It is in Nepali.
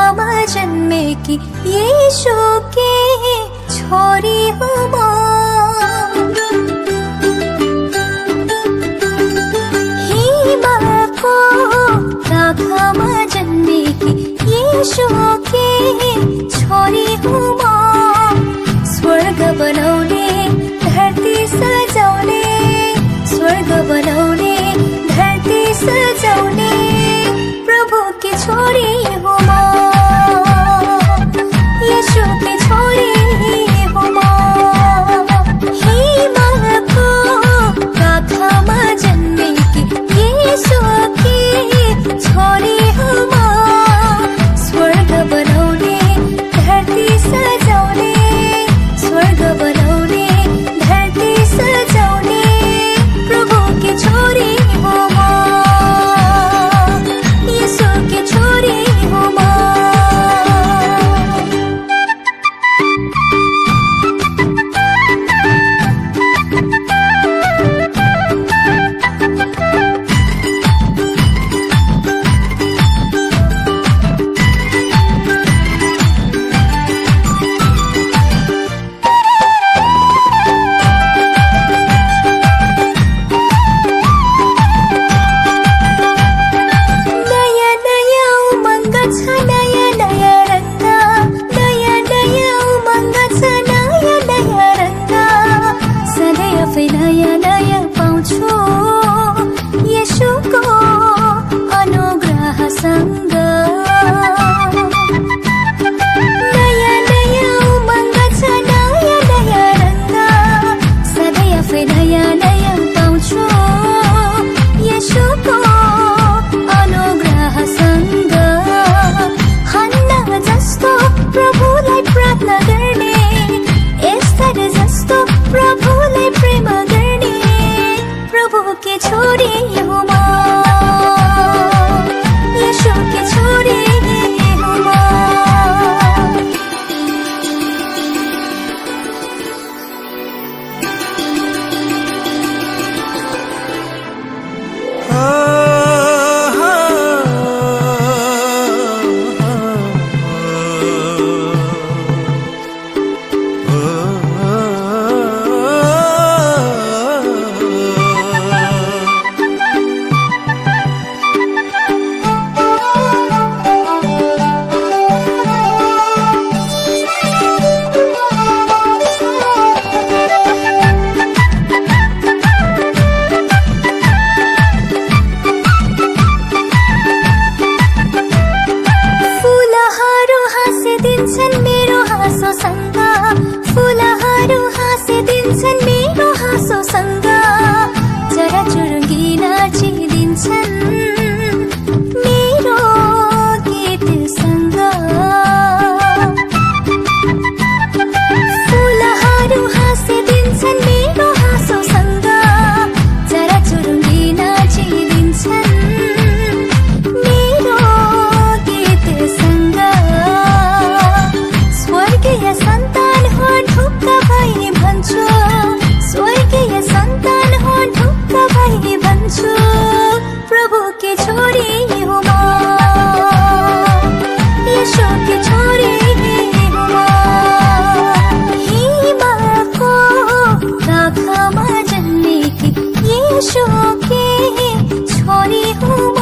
काखमा जन्मेकी यीशु की छोरी हूँ म। हिमालको काखमा जन्मेकी यीशु की छोरी हूँ म। स्वर्ग बनाउने धरती सजाउने, स्वर्ग बनाउने धरती सजाउने प्रभु की छोरी हूँ म। यीशु की छोरी हूँ म। हिमालको काखमा जन्मेकी यीशु की छोरी हूँ म। स्वर्ग बनाउने धरती सजाउने, स्वर्ग बनाउने धरती सजाउने प्रभु की छोरी हूँ म। यीशु की छोरी हूँ म। नयाँ नयाँ पाउँछु यीशुको अनुग्रहसँग। नयाँ नयाँ उमङ्ग छ, नयाँ नयाँ रङ्ग, सधैँ आफै नयाँ नयाँ पाउँछु यीशुको अनुग्रहसँग। हन्ना जस्तो प्रभुलाई प्रार्थना गर्ने, एस्तर जस्तो प्रभुलाई प्रेम गर्ने प्रभु की छोरी हूँ म। यीशु की छोरी हूँ म। मेरो हाँसोसँग फुलहरू हाँसिदिन्छन् मेरो हाँसोसँग। चराचुरुङ्गी नाचिदिन्छन् मेरो गीतसँग। फुलहरू हाँसिदिन्छन् मेरो हाँसोसँग, चराचुरुङ्गी नाचिदिन्छन् मेरो गीतसँग। स्वर्गीय सन्तान हो ढुक्क भई भन्छु, स्वर्गीय सन्तान हो ढुक्क भई भन्छु प्रभु की छोरी हूँ म। यीशु की छोरी हूँ म। हिमालको काखमा जन्मेकी यीशु की छोरी हूँ म।